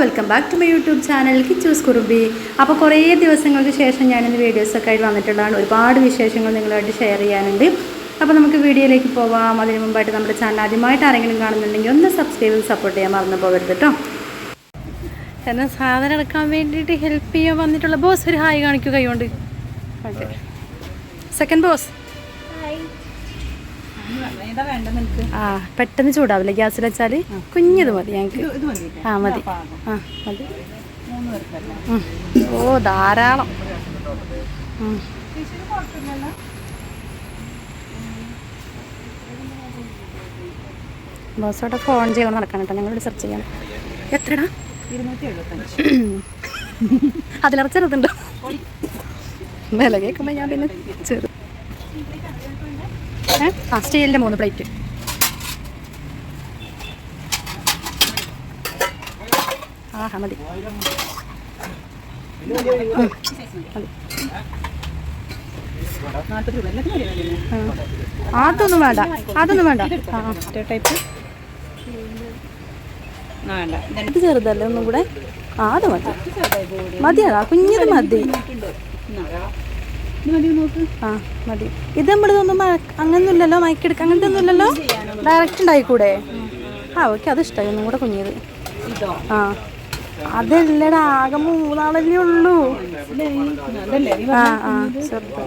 Welcome back to my YouTube channel Kichus Kurubi. അപ്പോൾ കുറേ ദിവസങ്ങൾക്ക് ശേഷം ഞാനിന്ന് വീഡിയോസൊക്കെ ആയിട്ട് വന്നിട്ടുള്ളതാണ്. ഒരുപാട് വിശേഷങ്ങൾ നിങ്ങളുമായിട്ട് ഷെയർ ചെയ്യാനുണ്ട്. അപ്പോൾ നമുക്ക് വീഡിയോയിലേക്ക് പോവാം. അതിന് മുമ്പായിട്ട് നമ്മുടെ ചാനൽ ആദ്യമായിട്ട് ആരെങ്കിലും കാണുന്നുണ്ടെങ്കിൽ ഒന്ന് സബ്സ്ക്രൈബ് ചെയ്ത് സപ്പോർട്ട് ചെയ്യാൻ മറന്നു പോകരുത് കേട്ടോ. എന്നാൽ സാധനം എടുക്കാൻ വേണ്ടിയിട്ട് ഹെൽപ്പ് ചെയ്യാൻ വന്നിട്ടുള്ള ബോസ് ഒരു ഹായ് കാണിക്കുക കൈകൊണ്ട്. Okay, second boss. ആ, പെട്ടെന്ന് ചൂടാവില്ല ഗ്യാസിൽ വെച്ചാൽ. കുഞ്ഞത് മതി ഞങ്ങൾക്ക്. ആ മതി, ആ മതി. ഓ ധാരാളം. ബോസോടെ ഫോൺ ചെയ്യണം നടക്കണം കേട്ടോ. ഞങ്ങളോട് സെർച്ച് ചെയ്യണം. എത്രടാ? 275. അതിലേറെ ചെറുതുണ്ടോ? വില കേൾക്കുമ്പോൾ ഞാൻ പിന്നെ ചെറു. ആ, സ്റ്റീലിൻ്റെ 3 പ്ലേറ്റ്. ആ മതി. അതൊന്നും വേണ്ട, അതൊന്നും വേണ്ട. ടൈപ്പ് ഇത് ചെറുതല്ലേ ഒന്നും കൂടെ. ആ അത് മതി, മതിയാ കുഞ്ഞത് മതി. ആ മതി. ഇത് നമ്മളിതൊന്നും അങ്ങനൊന്നും ഇല്ലല്ലോ, മയക്കെടുക്കുക അങ്ങനത്തെ ഒന്നും ഇല്ലല്ലോ. ഡയറക്റ്റ് ഉണ്ടായിക്കൂടെ? ആ ഓക്കെ, അത് ഇഷ്ടമായി. ഒന്നും കൂടെ കുഞ്ഞത്. ആ അതല്ലടാ, ആകെ 3 ആളല്ലേ ഉള്ളൂ. ആ ആ ചെറുത്.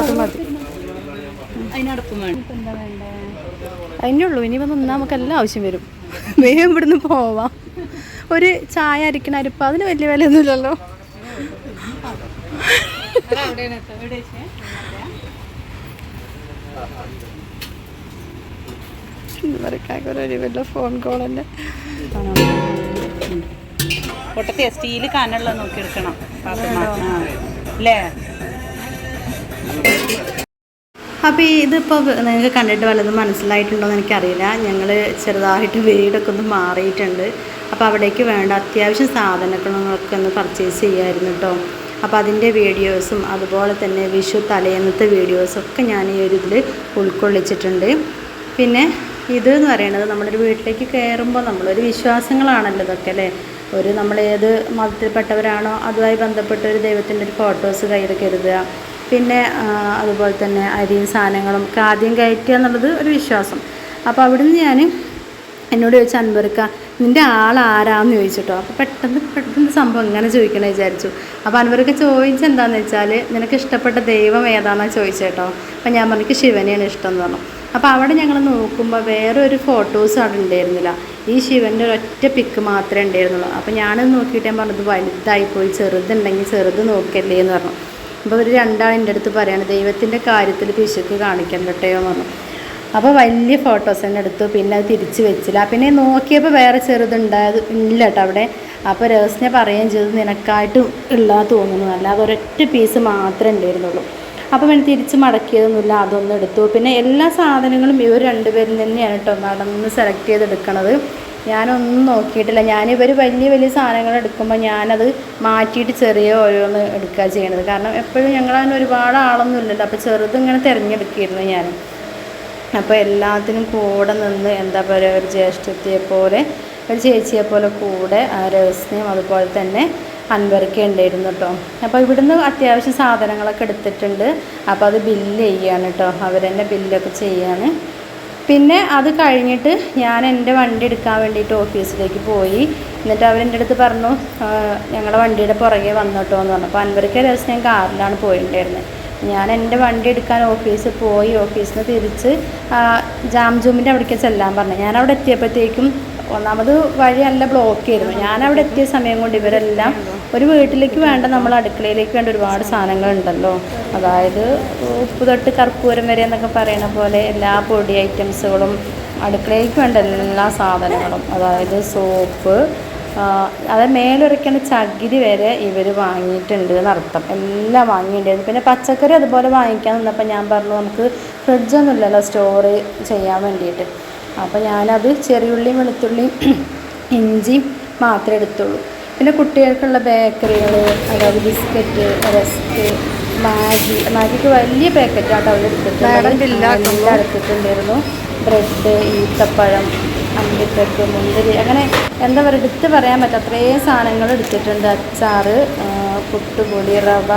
അത് മതി. അതിൻ്റെ ഉള്ളൂ. ഇനി വന്ന് നമുക്കെല്ലാം ആവശ്യം വരും. വേഗം ഇവിടുന്ന് പോവാം. ഒരു ചായ അരിക്കണ അരിപ്പ അതിന് വലിയ വിലയൊന്നുമില്ലല്ലോ. വല്ല ഫോൺ കോൾ തന്നെ. പൊട്ടത്തെ സ്റ്റീല് കാനുള്ള നോക്കി എടുക്കണം അല്ലേ. അപ്പോൾ ഇതിപ്പോൾ നിങ്ങൾക്ക് കണ്ടിട്ട് വല്ലതും മനസ്സിലായിട്ടുണ്ടോ എന്ന് എനിക്കറിയില്ല. ഞങ്ങൾ ചെറുതായിട്ട് വീടൊക്കെ ഒന്ന് മാറിയിട്ടുണ്ട്. അപ്പോൾ അവിടേക്ക് വേണ്ട അത്യാവശ്യം സാധനങ്ങളൊക്കെ ഒന്ന് പർച്ചേസ് ചെയ്യാമായിരുന്നു കേട്ടോ. അപ്പോൾ അതിൻ്റെ വീഡിയോസും അതുപോലെ തന്നെ വിഷു തലേന്നത്തെ വീഡിയോസൊക്കെ ഞാൻ ഈ ഒരു ഇതിൽ ഉൾക്കൊള്ളിച്ചിട്ടുണ്ട്. പിന്നെ ഇത് എന്ന് പറയുന്നത് നമ്മളൊരു വീട്ടിലേക്ക് കയറുമ്പോൾ നമ്മളൊരു വിശ്വാസങ്ങളാണല്ലോ ഇതൊക്കെ അല്ലേ. ഒരു നമ്മൾ ഏത് മതത്തിൽപ്പെട്ടവരാണോ അതുമായി ബന്ധപ്പെട്ട ഒരു ദൈവത്തിൻ്റെ ഒരു ഫോട്ടോസ് കയ്യിൽ കരുതുക. പിന്നെ അതുപോലെ തന്നെ അരിയും സാധനങ്ങളും ആദ്യം കയറ്റുക എന്നുള്ളത് ഒരു വിശ്വാസം. അപ്പോൾ അവിടുന്ന് ഞാൻ എന്നോട് ചോദിച്ചു, അൻവർക്ക് നിൻ്റെ ആളാരാന്ന് ചോദിച്ചിട്ടോ. അപ്പോൾ പെട്ടെന്ന് സംഭവം ഇങ്ങനെ ചോദിക്കണമെന്ന് വിചാരിച്ചു. അപ്പോൾ അൻവർക്ക് ചോദിച്ചെന്താണെന്ന് വെച്ചാൽ നിനക്ക് ഇഷ്ടപ്പെട്ട ദൈവം ഏതാണെന്നാണ് ചോദിച്ചേട്ടോ. അപ്പോൾ ഞാൻ പറഞ്ഞു ശിവനെയാണ് ഇഷ്ടം എന്ന് പറഞ്ഞു. അപ്പോൾ അവിടെ ഞങ്ങൾ നോക്കുമ്പോൾ വേറെ ഒരു ഫോട്ടോസ് അവിടെ ഉണ്ടായിരുന്നില്ല. ഈ ശിവൻ്റെ ഒരൊറ്റ പിക്ക് മാത്രമേ ഉണ്ടായിരുന്നുള്ളൂ. അപ്പോൾ ഞാനത് നോക്കിയിട്ട് ഞാൻ പറഞ്ഞത് വലുതായിപ്പോയി, ചെറുതുണ്ടെങ്കിൽ ചെറുത് നോക്കല്ലേ എന്ന് പറഞ്ഞു. അപ്പോൾ ഒരു രണ്ടാളിൻ്റെ അടുത്ത് പറയാണ് ദൈവത്തിൻ്റെ കാര്യത്തിൽ പിശുക്ക് കാണിക്കണ്ട കേട്ടോ എന്ന് പറഞ്ഞു. അപ്പോൾ വലിയ ഫോട്ടോസ് തന്നെ എടുത്തു. പിന്നെ അത് തിരിച്ച് വെച്ചില്ല. പിന്നെ നോക്കിയപ്പോൾ വേറെ ചെറുതുണ്ടായത് ഇല്ല കേട്ടോ അവിടെ. അപ്പോൾ രഹസ്യം പറയുകയും ചെയ്തു നിനക്കായിട്ട് ഉള്ള തോന്നുന്നു, അല്ലാതെ ഒരൊറ്റ പീസ് മാത്രമേ ഉണ്ടായിരുന്നുള്ളൂ. അപ്പോൾ പിന്നെ തിരിച്ച് മടക്കിയതൊന്നുമില്ല, അതൊന്നും എടുത്തു. പിന്നെ എല്ലാ സാധനങ്ങളും ഇവർ രണ്ടുപേരിൽ തന്നെയാണ് കേട്ടോ നടന്ന് സെലക്ട് ചെയ്തെടുക്കണത്. ഞാനൊന്നും നോക്കിയിട്ടില്ല. ഞാനിവർ വലിയ സാധനങ്ങൾ എടുക്കുമ്പോൾ ഞാനത് മാറ്റിയിട്ട് ചെറിയ ഓരോന്ന് എടുക്കുക ചെയ്യണത്. കാരണം എപ്പോഴും ഞങ്ങളതിന് ഒരുപാട് ആളൊന്നും ഇല്ലല്ലോ. അപ്പോൾ ചെറുതിങ്ങനെ തിരഞ്ഞെടുക്കിയിരുന്നു ഞാൻ. അപ്പോൾ എല്ലാത്തിനും കൂടെ നിന്ന് എന്താ പറയുക, ഒരു ജ്യേഷ്ഠത്തിയെ പോലെ ഒരു ചേച്ചിയെ പോലെ കൂടെ രഹസ്യം അതുപോലെ തന്നെ അൻവർക്ക് ഉണ്ടായിരുന്നു കേട്ടോ. അപ്പോൾ ഇവിടുന്ന് അത്യാവശ്യം സാധനങ്ങളൊക്കെ എടുത്തിട്ടുണ്ട്. അപ്പോൾ അത് ബില്ല് ചെയ്യുകയാണ് കേട്ടോ. അവരെന്നെ ബില്ലൊക്കെ ചെയ്യാണ്. പിന്നെ അത് കഴിഞ്ഞിട്ട് ഞാൻ എൻ്റെ വണ്ടി എടുക്കാൻ വേണ്ടിയിട്ട് ഓഫീസിലേക്ക് പോയി. എന്നിട്ട് അവരെൻ്റെ അടുത്ത് പറഞ്ഞു ഞങ്ങളുടെ വണ്ടിയുടെ പുറകെ വന്നോട്ടോ എന്ന് പറഞ്ഞു. അപ്പോൾ അൻവർക്ക് രഹസ്യം ഞാൻ കാറിലാണ് പോയിട്ടുണ്ടായിരുന്നത്. ഞാൻ എൻ്റെ വണ്ടി എടുക്കാൻ ഓഫീസിൽ പോയി. ഓഫീസിൽ നിന്ന് തിരിച്ച് ജാംജൂമിൻ്റെ അവിടേക്ക് ചെല്ലാൻ പറഞ്ഞു. ഞാൻ അവിടെ എത്തിയപ്പോഴത്തേക്കും ഒന്നാമത് വഴി നല്ല ബ്ലോക്ക് ആയിരുന്നു. ഞാനവിടെ എത്തിയ സമയം കൊണ്ട് ഇവരെല്ലാം ഒരു വീട്ടിലേക്ക് വേണ്ട നമ്മൾ അടുക്കളയിലേക്ക് വേണ്ട ഒരുപാട് സാധനങ്ങളുണ്ടല്ലോ. അതായത് ഉപ്പ് തൊട്ട് കർപ്പൂരം വരെ എന്നൊക്കെ പറയുന്ന പോലെ എല്ലാ പൊടി ഐറ്റംസുകളും അടുക്കളയിലേക്ക് വേണ്ട എല്ലാ സാധനങ്ങളും, അതായത് സോപ്പ്, അത് മേലൊരയ്ക്കുന്ന ചകിരി വരെ ഇവർ വാങ്ങിയിട്ടുണ്ട് എന്നർത്ഥം. എല്ലാം വാങ്ങിയിട്ടുണ്ടായിരുന്നു. പിന്നെ പച്ചക്കറി അതുപോലെ വാങ്ങിക്കാൻ നിന്നപ്പോൾ ഞാൻ പറഞ്ഞു നമുക്ക് ഫ്രിഡ്ജൊന്നുമില്ലല്ലോ സ്റ്റോർ ചെയ്യാൻ വേണ്ടിയിട്ട്. അപ്പോൾ ഞാനത് ചെറിയുള്ളിയും വെളുത്തുള്ളിയും ഇഞ്ചിയും മാത്രമേ എടുത്തുള്ളൂ. പിന്നെ കുട്ടികൾക്കുള്ള ബേക്കറികൾ, അതായത് ബിസ്ക്കറ്റ്, റസ്ക്, മാഗിക്ക് വലിയ പാക്കറ്റാണ് അവർ എടുത്തിട്ടുള്ളത്. എല്ലാം എടുത്തിട്ടുണ്ടായിരുന്നു. ബ്രെഡ്, ഈത്തപ്പഴം, അണ്ടിപ്പരിപ്പ്, മുന്തിരി, അങ്ങനെ എന്താ പറയുക, എടുത്ത് പറയാൻ പറ്റും അത്രയും സാധനങ്ങൾ എടുത്തിട്ടുണ്ട്. അച്ചാർ, പുട്ടുപൊടി, റവ,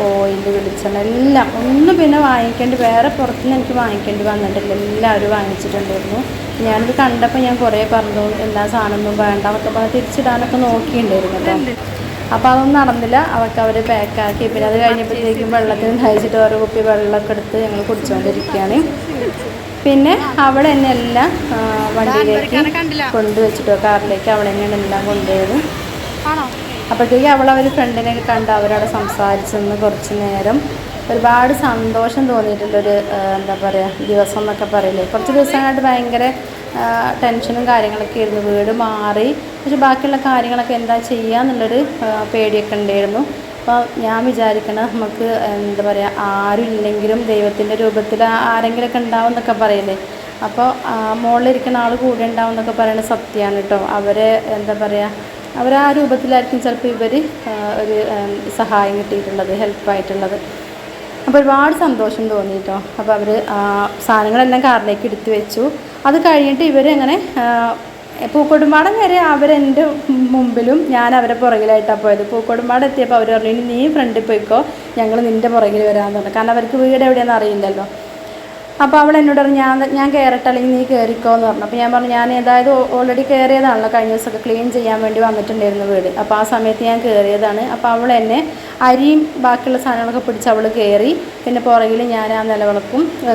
ഓയിൽ, വെളിച്ചെണ്ണ, എല്ലാം. ഒന്നും പിന്നെ വേറെ പുറത്തുനിന്ന് എനിക്ക് വാങ്ങിക്കേണ്ടി വന്നിട്ടില്ല. എല്ലാവരും വാങ്ങിച്ചിട്ടുണ്ടായിരുന്നു. ഞാനിത് കണ്ടപ്പോൾ ഞാൻ കുറേ പറഞ്ഞു എല്ലാ സാധനമൊന്നും വേണ്ട എന്നൊക്കെ പറഞ്ഞ് തിരിച്ചിടാനൊക്കെ നോക്കിയിട്ടുണ്ടായിരുന്നു കേട്ടോ. അപ്പോൾ അതൊന്നും നടന്നില്ല. അവർ പാക്കാക്കി. പിന്നെ അത് കഴിഞ്ഞപ്പോഴത്തേക്കും വെള്ളത്തിന് കഴിച്ചിട്ട് ഓരോ കുപ്പി വെള്ളമൊക്കെ എടുത്ത് ഞങ്ങൾ കുടിച്ചുകൊണ്ടിരിക്കുകയാണ്. പിന്നെ അവൾ തന്നെ എല്ലാം വണ്ടിയിലേക്ക് കൊണ്ടുവച്ചിട്ടോ, കാറിലേക്ക് അവൾ തന്നെയാണ് എല്ലാം കൊണ്ടുപോയത്. അപ്പോഴത്തേക്കും അവർ ഫ്രണ്ടിനെ കണ്ട് അവരവിടെ സംസാരിച്ച് നിന്ന് കുറച്ച് നേരം ഒരുപാട് സന്തോഷം തോന്നിയിട്ടുള്ളൊരു എന്താ പറയുക ദിവസം എന്നൊക്കെ പറയില്ലേ. കുറച്ച് ദിവസമായിട്ട് ഭയങ്കര ടെൻഷനും കാര്യങ്ങളൊക്കെ ആയിരുന്നു. വീട് മാറി, പക്ഷെ ബാക്കിയുള്ള കാര്യങ്ങളൊക്കെ എന്താ ചെയ്യുക എന്നുള്ളൊരു പേടിയൊക്കെ ഉണ്ടായിരുന്നു. അപ്പോൾ ഞാൻ വിചാരിക്കണം നമുക്ക് എന്താ പറയുക, ആരും ഇല്ലെങ്കിലും ദൈവത്തിൻ്റെ രൂപത്തിൽ ആരെങ്കിലുമൊക്കെ ഉണ്ടാവും എന്നൊക്കെ പറയില്ലേ. അപ്പോൾ മുകളിലിരിക്കുന്ന ആൾ കൂടെ ഉണ്ടാവും എന്നൊക്കെ പറയുന്നത് സത്യമാണ് കേട്ടോ. അവരെ എന്താ പറയുക, അവരാ രൂപത്തിലായിരിക്കും ചിലപ്പോൾ ഇവർ ഒരു സഹായം കിട്ടിയിട്ടുള്ളത്, ഹെൽപ്പായിട്ടുള്ളത്. അപ്പോൾ ഒരുപാട് സന്തോഷം തോന്നി കേട്ടോ. അപ്പോൾ അവർ സാധനങ്ങളെല്ലാം കാറിലേക്ക് എടുത്തു വെച്ചു. അത് കഴിഞ്ഞിട്ട് ഇവരങ്ങനെ പൂക്കോട്ടുംപാടം വരെ അവരെൻ്റെ മുമ്പിലും ഞാൻ അവരെ പുറകിലായിട്ടാണ് പോയത്. പൂക്കോട്ടുംപാടം എത്തിയപ്പോൾ അവർ പറഞ്ഞു, ഇനി നീ ഫ്രണ്ടിൽ പോയിക്കോ, ഞങ്ങൾ നിൻ്റെ പുറകിൽ വരാമെന്ന് പറഞ്ഞു. കാരണം അവർക്ക് വീട് എവിടെയാണെന്ന് അറിയില്ലല്ലോ. അപ്പോൾ അവൾ എന്നോട് പറഞ്ഞു, ഞാൻ കയറട്ടെ അല്ലെങ്കിൽ നീ കയറിക്കോ എന്ന് പറഞ്ഞു. അപ്പോൾ ഞാൻ പറഞ്ഞു, ഞാൻ ഏതായത് ഓൾറെഡി കയറിയതാണല്ലോ, കഴിഞ്ഞ ദിവസമൊക്കെ ക്ലീൻ ചെയ്യാൻ വേണ്ടി വന്നിട്ടുണ്ടായിരുന്നു വീട്. അപ്പോൾ ആ സമയത്ത് ഞാൻ കയറിയതാണ്. അപ്പോൾ അവൾ എന്നെ അരിയും ബാക്കിയുള്ള സാധനങ്ങളൊക്കെ പിടിച്ച് അവൾ കയറി. പിന്നെ പുറകിൽ ഞാൻ ആ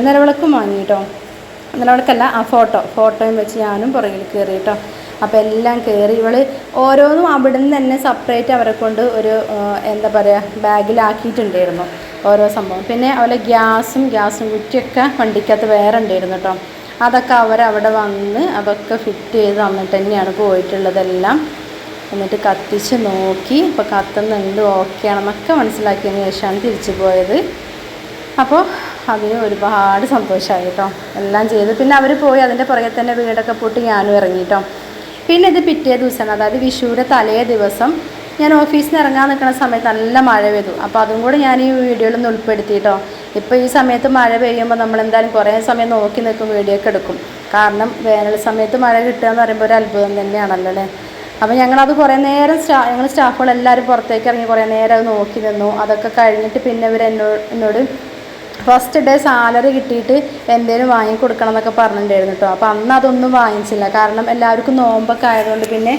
നിലവിളക്കും വാങ്ങി കേട്ടോ. നിലവിളക്കല്ല, ആ ഫോട്ടോയും വെച്ച് ഞാനും പുറകിൽ കയറി കേട്ടോ. അപ്പോൾ എല്ലാം കയറി. ഇവൾ ഓരോന്നും അവിടെ നിന്ന് തന്നെ സെപ്പറേറ്റ് അവരെ കൊണ്ട് ഒരു എന്താ പറയുക ബാഗിലാക്കിയിട്ടുണ്ടായിരുന്നു ഓരോ സംഭവം. പിന്നെ അതുപോലെ ഗ്യാസും കുറ്റിയൊക്കെ വണ്ടിക്കകത്ത് വേറെ ഉണ്ടായിരുന്നു കേട്ടോ. അതൊക്കെ അവരവിടെ വന്ന് അതൊക്കെ ഫിറ്റ് ചെയ്ത് തന്നിട്ട് തന്നെയാണ് പോയിട്ടുള്ളതെല്ലാം. എന്നിട്ട് കത്തിച്ച് നോക്കി, ഇപ്പോൾ കത്തുന്നുണ്ട്, ഓക്കെ ആണെന്നൊക്കെ മനസ്സിലാക്കിയതിന് ശേഷമാണ് തിരിച്ചു പോയത്. അപ്പോൾ അതിന് ഒരുപാട് സന്തോഷമായി കേട്ടോ, എല്ലാം ചെയ്ത്. പിന്നെ അവർ പോയി അതിൻ്റെ പുറകെ തന്നെ വീടൊക്കെ പൂട്ടി ഞാനും ഇറങ്ങി കേട്ടോ. പിന്നെ ഇത് പിറ്റേ ദിവസമാണ്, അതായത് വിഷുവിൻ്റെ തലേ ദിവസം ഞാൻ ഓഫീസിൽ നിന്ന് ഇറങ്ങാൻ നിൽക്കുന്ന സമയത്ത് നല്ല മഴ പെയ്തു. അപ്പോൾ അതും കൂടെ ഞാൻ ഈ വീഡിയോയിലൊന്ന് ഉൾപ്പെടുത്തി കേട്ടോ. ഇപ്പോൾ ഈ സമയത്ത് മഴ പെയ്യുമ്പോൾ നമ്മളെന്തായാലും കുറേ സമയം നോക്കി നിൽക്കും, വീഡിയോ ഒക്കെ എടുക്കും. കാരണം വേനൽ സമയത്ത് മഴ കിട്ടുക എന്ന് പറയുമ്പോൾ ഒരു അത്ഭുതം തന്നെയാണല്ലോ അല്ലേ. അപ്പോൾ ഞങ്ങളത് കുറേ നേരം ഞങ്ങൾ സ്റ്റാഫുകളെല്ലാവരും പുറത്തേക്ക് ഇറങ്ങി കുറേ നേരം അത് നോക്കി നിന്നു. അതൊക്കെ കഴിഞ്ഞിട്ട് പിന്നെ ഇവർ എന്നോട് ഫസ്റ്റ് ഡേ സാലറി കിട്ടിയിട്ട് എന്തെങ്കിലും വാങ്ങിക്കൊടുക്കണം എന്നൊക്കെ പറഞ്ഞിട്ടുണ്ടായിരുന്നു കേട്ടോ. അപ്പോൾ അന്ന് അതൊന്നും വാങ്ങിച്ചില്ല, കാരണം എല്ലാവർക്കും നോമ്പൊക്കെ ആയതുകൊണ്ട് പിന്നെ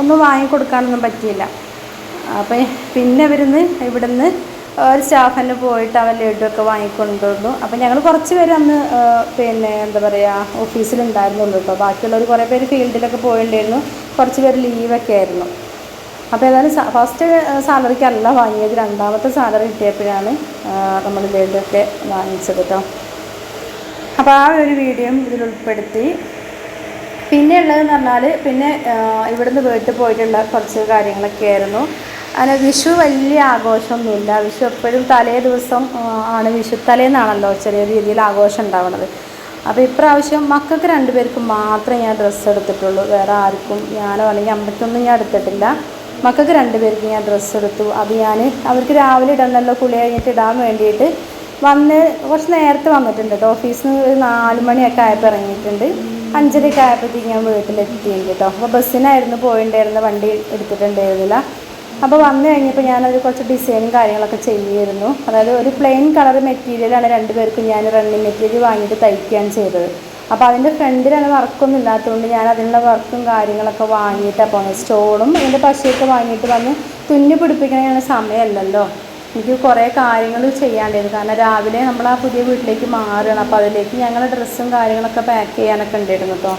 ഒന്നും വാങ്ങിക്കൊടുക്കാനൊന്നും പറ്റിയില്ല. അപ്പോൾ പിന്നെ ഇവിടുന്ന് ഒരു സ്റ്റാഫ് തന്നെ പോയിട്ട് അവൻ ലഡുവൊക്കെ വാങ്ങിക്കൊണ്ടുവന്നു. അപ്പോൾ ഞങ്ങൾ കുറച്ച് പേര് അന്ന് പിന്നെ എന്താ പറയുക ഓഫീസിലുണ്ടായിരുന്നുള്ളൂ കേട്ടോ. ബാക്കിയുള്ളവർ കുറേ പേര് ഫീൽഡിലൊക്കെ പോയിട്ടുണ്ടായിരുന്നു, കുറച്ച് പേര് ലീവൊക്കെ ആയിരുന്നു. അപ്പോൾ ഏതായാലും ഫസ്റ്റ് സാലറിക്കല്ല വാങ്ങിയത്, രണ്ടാമത്തെ സാലറി കിട്ടിയപ്പോഴാണ് നമ്മൾ ലഡുവൊക്കെ വാങ്ങിച്ചത് കേട്ടോ. അപ്പോൾ ആ ഒരു വീഡിയോയും ഇതിൽ ഉൾപ്പെടുത്തി. പിന്നെ ഉള്ളതെന്ന് പറഞ്ഞാൽ പിന്നെ ഇവിടുന്ന് വീട്ടിൽ പോയിട്ടുള്ള കുറച്ച് കാര്യങ്ങളൊക്കെ ആയിരുന്നു. അങ്ങനെ വിഷു വലിയ ആഘോഷമൊന്നുമില്ല. വിഷു എപ്പോഴും തലേ ദിവസം ആണ്, വിഷു തലേന്നാണല്ലോ ചെറിയ രീതിയിൽ ആഘോഷം ഉണ്ടാവുന്നത്. അപ്പോൾ ഇപ്രാവശ്യം മക്കൾക്ക് 2 പേർക്ക് മാത്രമേ ഞാൻ ഡ്രസ്സ് എടുത്തിട്ടുള്ളൂ, വേറെ ആർക്കും ഞാനോ അല്ലെങ്കിൽ അമ്മയ്ക്കൊന്നും ഞാൻ എടുത്തിട്ടില്ല. മക്കൾക്ക് 2 പേർക്ക് ഞാൻ ഡ്രസ്സ് എടുത്തു. അത് ഞാൻ അവർക്ക് രാവിലെ ഇടണമല്ലോ, കുളി കഴിഞ്ഞിട്ട് ഇടാൻ വേണ്ടിയിട്ട് കുറച്ച് നേരത്തെ വന്നിട്ടുണ്ട് കേട്ടോ. ഓഫീസിൽ നിന്ന് 4 മണിയൊക്കെ ആയപ്പോൾ ഇറങ്ങിയിട്ടുണ്ട്. 5:30 ആയപ്പോഴത്തേക്ക് ഞാൻ വീട്ടിലെത്തിയിട്ടുണ്ട് കേട്ടോ. അപ്പോൾ ബസ്സിനായിരുന്നു പോയിട്ടുണ്ടായിരുന്ന, വണ്ടി എടുത്തിട്ടുണ്ടായിരുന്നില്ല. അപ്പോൾ വന്നു കഴിഞ്ഞപ്പോൾ ഞാനത് കുറച്ച് ഡിസൈനും കാര്യങ്ങളൊക്കെ ചെയ്യുമായിരുന്നു. അതായത് ഒരു പ്ലെയിൻ കളർ മെറ്റീരിയലാണ് 2 പേർക്കും ഞാൻ റണ്ണിങ് മെറ്റീരിയൽ വാങ്ങിയിട്ട് തയ്ക്കുകയാണ് ചെയ്തത്. അപ്പോൾ അതിൻ്റെ ഫ്രണ്ടിലാണ് വർക്കൊന്നും ഇല്ലാത്തതുകൊണ്ട് ഞാൻ അതിനുള്ള വർക്കും കാര്യങ്ങളൊക്കെ വാങ്ങിയിട്ടാണ് പോകുന്നത്. സ്റ്റോളും അതിൻ്റെ പശയൊക്കെ വാങ്ങിയിട്ട് വന്ന് തുന്നി പിടിപ്പിക്കണ സമയമല്ലല്ലോ, എനിക്ക് കുറേ കാര്യങ്ങൾ ചെയ്യാണ്ടായിരുന്നു. കാരണം രാവിലെ നമ്മൾ ആ പുതിയ വീട്ടിലേക്ക് മാറുകയാണ്. അപ്പോൾ അതിലേക്ക് ഞങ്ങൾ ഡ്രസ്സും കാര്യങ്ങളൊക്കെ പാക്ക് ചെയ്യാനൊക്കെ ഉണ്ടായിരുന്നു കേട്ടോ.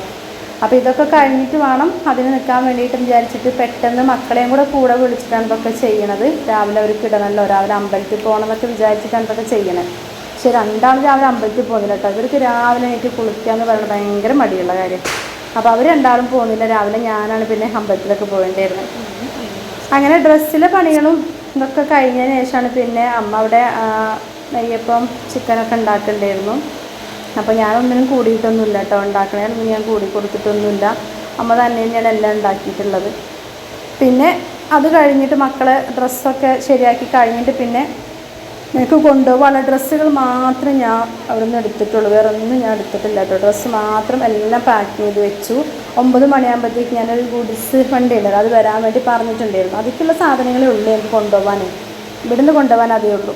അപ്പോൾ ഇതൊക്കെ കഴിഞ്ഞിട്ട് വേണം അതിന് നിൽക്കാൻ വേണ്ടിയിട്ട് വിചാരിച്ചിട്ട് പെട്ടെന്ന് മക്കളെയും കൂടെ വിളിച്ചിട്ടാണ് ഇതൊക്കെ ചെയ്യണത്. രാവിലെ അവർക്ക് ഇടണമല്ലോ, രാവിലെ അമ്പലത്തിൽ പോകണം എന്നൊക്കെ വിചാരിച്ചിട്ടാണ് ഇതൊക്കെ ചെയ്യണത്. പക്ഷെ രണ്ടാളും രാവിലെ അമ്പലത്തിൽ പോകുന്നില്ല കേട്ടോ. അവർക്ക് രാവിലെ എനിക്ക് കുളിക്കുക എന്ന് പറയുന്നത് ഭയങ്കര മടിയുള്ള കാര്യം. അപ്പോൾ അവർ രണ്ടാളും പോകുന്നില്ല. രാവിലെ ഞാനാണ് പിന്നെ അമ്പലത്തിലൊക്കെ പോകേണ്ടിയിരുന്നത്. അങ്ങനെ ഡ്രസ്സിലെ പണികളും ഇതൊക്കെ കഴിഞ്ഞതിന് ശേഷമാണ് പിന്നെ അമ്മ അവിടെ നെയ്യപ്പം ചിക്കനൊക്കെ ഉണ്ടാക്കേണ്ടിയിരുന്നു. അപ്പോൾ ഞാനൊന്നിനും കൂടിയിട്ടൊന്നുമില്ല കേട്ടോ, ഉണ്ടാക്കണേൽ ഞാൻ കൂടി കൊടുത്തിട്ടൊന്നുമില്ല. അമ്മ തന്നെ തന്നെയാണ് എല്ലാം ഉണ്ടാക്കിയിട്ടുള്ളത്. പിന്നെ അത് കഴിഞ്ഞിട്ട് മക്കളെ ഡ്രസ്സൊക്കെ ശരിയാക്കി കഴിഞ്ഞിട്ട് പിന്നെ എനിക്ക് കൊണ്ടുപോകാനുള്ള ഡ്രസ്സുകൾ മാത്രമേ ഞാൻ അവിടെ നിന്ന് എടുത്തിട്ടുള്ളൂ. വേറെ ഒന്നും ഞാൻ എടുത്തിട്ടില്ല കേട്ടോ. ഡ്രസ്സ് മാത്രം എല്ലാം പാക്ക് ചെയ്ത് വെച്ചു. 9 മണിയാകുമ്പോഴത്തേക്ക് ഞാനൊരു ഗുഡ്സ് വണ്ടി ഉണ്ടല്ലോ, അത് വരാൻ വേണ്ടി പറഞ്ഞിട്ടുണ്ടായിരുന്നു. അതിലേക്കുള്ള സാധനങ്ങളേ ഉള്ളൂ എനിക്ക് കൊണ്ടുപോകാൻ, ഇവിടുന്ന് കൊണ്ടുപോകാൻ അതേ ഉള്ളൂ.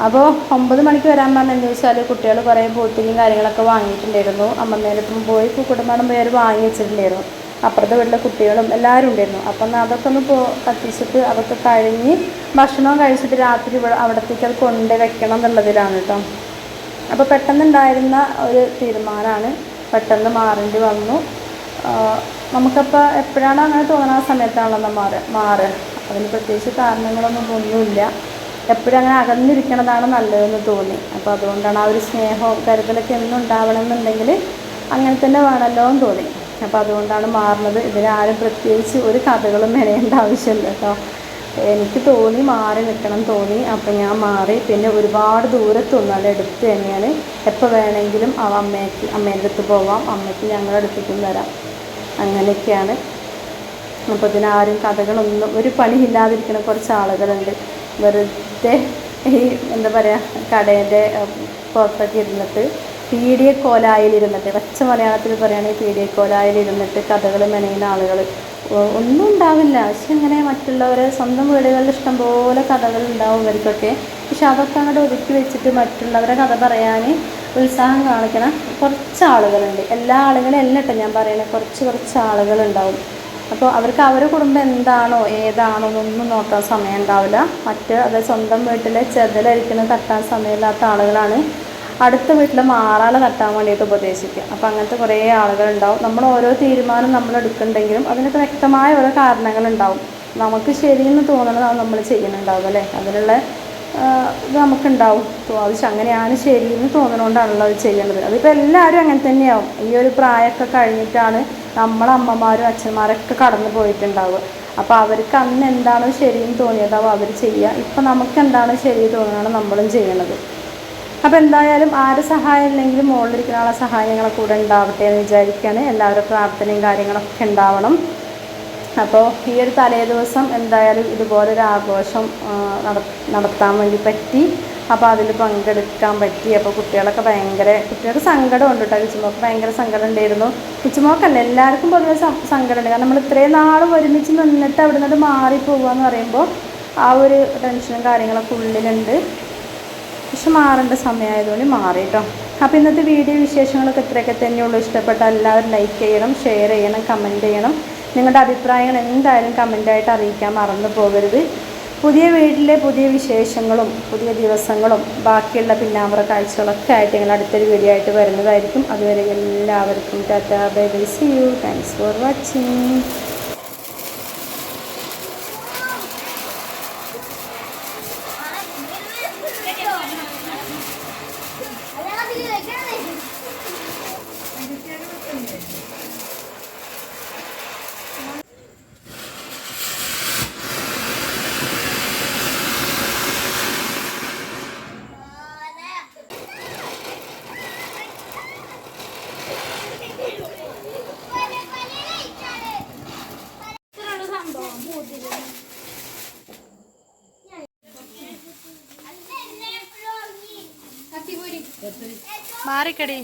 അപ്പോൾ 9 മണിക്ക് വരാൻ പറഞ്ഞെന്ന് വെച്ചാൽ കുട്ടികൾ കുറേ ബോട്ടിലും കാര്യങ്ങളൊക്കെ വാങ്ങിയിട്ടുണ്ടായിരുന്നു. അമ്മമ്മേനൊപ്പം പോയി കുടുംബം പേര് വാങ്ങി വെച്ചിട്ടുണ്ടായിരുന്നു. അപ്പുറത്തെ വീട്ടിലെ കുട്ടികളും എല്ലാവരും ഉണ്ടായിരുന്നു. അപ്പം അതൊക്കെ ഒന്ന് കത്തിച്ചിട്ട് അതൊക്കെ കഴിഞ്ഞ് ഭക്ഷണം കഴിച്ചിട്ട് രാത്രി അവിടത്തേക്ക് അത് കൊണ്ട് വെക്കണം എന്നുള്ളതിലാണ് കേട്ടോ. അപ്പോൾ പെട്ടെന്നുണ്ടായിരുന്ന ഒരു തീരുമാനമാണ്, പെട്ടെന്ന് മാറേണ്ടി വന്നു. നമുക്കപ്പോൾ എപ്പോഴാണോ അങ്ങനെ തോന്നുന്ന ആ സമയത്താണല്ലോ മാറുക. അതിന് പ്രത്യേകിച്ച് ഒന്നുമില്ല. എപ്പോഴും അങ്ങനെ അകന്നിരിക്കണതാണ് നല്ലതെന്ന് തോന്നി. അപ്പോൾ അതുകൊണ്ടാണ് ആ ഒരു സ്നേഹവും കരുതലൊക്കെ എന്നും ഉണ്ടാവണമെന്നുണ്ടെങ്കിൽ അങ്ങനെ തന്നെ വേണമല്ലോ എന്ന് തോന്നി. അപ്പോൾ അതുകൊണ്ടാണ് മാറുന്നത്. ഇതിനാരും പ്രത്യേകിച്ച് ഒരു കഥകളും മെനയേണ്ട ആവശ്യമില്ല കേട്ടോ. എനിക്ക് തോന്നി മാറി നിൽക്കണം തോന്നി, അപ്പോൾ ഞാൻ മാറി. പിന്നെ ഒരുപാട് ദൂരത്തൊന്നും അല്ല, അടുത്ത് തന്നെയാണ്. എപ്പോൾ വേണമെങ്കിലും അമ്മേൻ്റെ അടുത്ത് പോവാം, അമ്മയ്ക്ക് ഞങ്ങളുടെ അടുത്തേക്കും വരാം. അങ്ങനെയൊക്കെയാണ്. അപ്പോൾ ഇതിനാരും കഥകളൊന്നും ഒരു പണിയില്ലാതിരിക്കുന്ന കുറച്ച് ആളുകളുണ്ട്. വെറുതെ ഈ എന്താ പറയുക, കടേൻ്റെ പുറത്തൊക്കെ ഇരുന്നിട്ട് പീഡിയക്കോലായിലിരുന്നിട്ട്, പച്ച മലയാളത്തിൽ പറയുകയാണെങ്കിൽ പീഡിയക്കോലായിലിരുന്നിട്ട് കഥകൾ മെനയുന്ന ആളുകൾ ഒന്നും ഉണ്ടാവില്ല. പക്ഷെ ഇങ്ങനെ മറ്റുള്ളവരെ സ്വന്തം വീടുകളിൽ ഇഷ്ടംപോലെ കഥകളുണ്ടാവും ഇവർക്കൊക്കെ. പക്ഷെ അതൊക്കെ അങ്ങോട്ട് ഒതുക്കി വെച്ചിട്ട് മറ്റുള്ളവരെ കഥ പറയാൻ ഉത്സാഹം കാണിക്കണം കുറച്ച് ആളുകളുണ്ട്. എല്ലാ ആളുകളും അല്ല കേട്ടോ ഞാൻ പറയുന്നത്, കുറച്ച് ആളുകളുണ്ടാവും. അപ്പോൾ അവർക്ക് അവരുടെ കുടുംബം എന്താണോ ഏതാണോ എന്നൊന്നും നോക്കാൻ സമയം ഉണ്ടാവില്ല. അത് സ്വന്തം വീട്ടിലെ ചെതലരിക്കുന്നത് തട്ടാൻ സമയമില്ലാത്ത ആളുകളാണ് അടുത്ത വീട്ടിൽ മാറാളെ തട്ടാൻ വേണ്ടിയിട്ട് ഉപദേശിക്കുക. അപ്പോൾ അങ്ങനത്തെ കുറേ ആളുകളുണ്ടാവും. നമ്മൾ ഓരോ തീരുമാനം നമ്മൾ എടുക്കുന്നുണ്ടെങ്കിലും അതിനൊക്കെ വ്യക്തമായ ഓരോ കാരണങ്ങളുണ്ടാവും. നമുക്ക് ശരിയെന്ന് തോന്നണത് നമ്മൾ ചെയ്യുന്നുണ്ടാവും അല്ലേ, അതിനുള്ള ഇത് നമുക്കുണ്ടാവും. അത് അങ്ങനെയാണ് ശരിയെന്ന് തോന്നുന്നതുകൊണ്ടാണല്ലോ അത് ചെയ്യേണ്ടത്. അതിപ്പോൾ എല്ലാവരും അങ്ങനെ തന്നെയാവും. ഈ ഒരു പ്രായമൊക്കെ കഴിഞ്ഞിട്ടാണ് നമ്മളെ അമ്മമാരും അച്ഛന്മാരൊക്കെ കടന്നു പോയിട്ടുണ്ടാവുക. അപ്പോൾ അവർക്ക് അന്ന് എന്താണോ ശരിയെന്ന് തോന്നിയതാവും അവർ ചെയ്യുക. ഇപ്പം നമുക്ക് എന്താണോ ശരി തോന്നുന്നതാണ് നമ്മളും ചെയ്യണത്. അപ്പോൾ എന്തായാലും ആര് സഹായം ഇല്ലെങ്കിലും മുകളിലിരിക്കുന്ന ആളെ സഹായം ഞങ്ങളെ കൂടെ ഉണ്ടാവട്ടെ എന്ന് വിചാരിക്കുകയാണ്. എല്ലാവരും പ്രാർത്ഥനയും കാര്യങ്ങളൊക്കെ ഉണ്ടാവണം. അപ്പോൾ ഈ ഒരു തലേ ദിവസം എന്തായാലും ഇതുപോലൊരു ആഘോഷം നടത്താൻ വേണ്ടി പറ്റി. അപ്പോൾ അതിൽ പങ്കെടുക്കാൻ പറ്റി. അപ്പോൾ കുട്ടികൾക്ക് സങ്കടമുണ്ട് കേട്ടോ. കിച്ചുമോൾക്ക് ഭയങ്കര സങ്കടം ഉണ്ടായിരുന്നു. കിച്ചുമോക്കല്ല, എല്ലാവർക്കും പൊതുവെ സങ്കടമുണ്ട്. കാരണം നമ്മൾ ഇത്രയും നാളും ഒരുമിച്ച് നിന്നിട്ട് അവിടെ നിന്നിട്ട് മാറിപ്പോവുക എന്ന് പറയുമ്പോൾ ആ ഒരു ടെൻഷനും കാര്യങ്ങളൊക്കെ ഉള്ളിലുണ്ട്. പക്ഷെ മാറേണ്ട സമയമായതുകൊണ്ട് മാറി കേട്ടോ. അപ്പോൾ ഇന്നത്തെ വീഡിയോ വിശേഷങ്ങളൊക്കെ ഇത്രയൊക്കെ തന്നെയുള്ളൂ. ഇഷ്ടപ്പെട്ട എല്ലാവരും ലൈക്ക് ചെയ്യണം, ഷെയർ ചെയ്യണം, കമൻറ്റ് ചെയ്യണം. നിങ്ങളുടെ അഭിപ്രായങ്ങൾ എന്തായാലും കമൻറ്റായിട്ട് അറിയിക്കാൻ മറന്നു പോകരുത്. പുതിയ വീട്ടിലെ പുതിയ വിശേഷങ്ങളും പുതിയ ദിവസങ്ങളും ബാക്കിയുള്ള പിന്നാമ്പറ കാഴ്ചകളൊക്കെ ആയിട്ട് ഞങ്ങൾ അടുത്തൊരു വീഡിയോ ആയിട്ട് വരുന്നതായിരിക്കും. അതുവരെ എല്ലാവർക്കും tata, bye bye, see you, thanks for watching. മാറിക്കടി.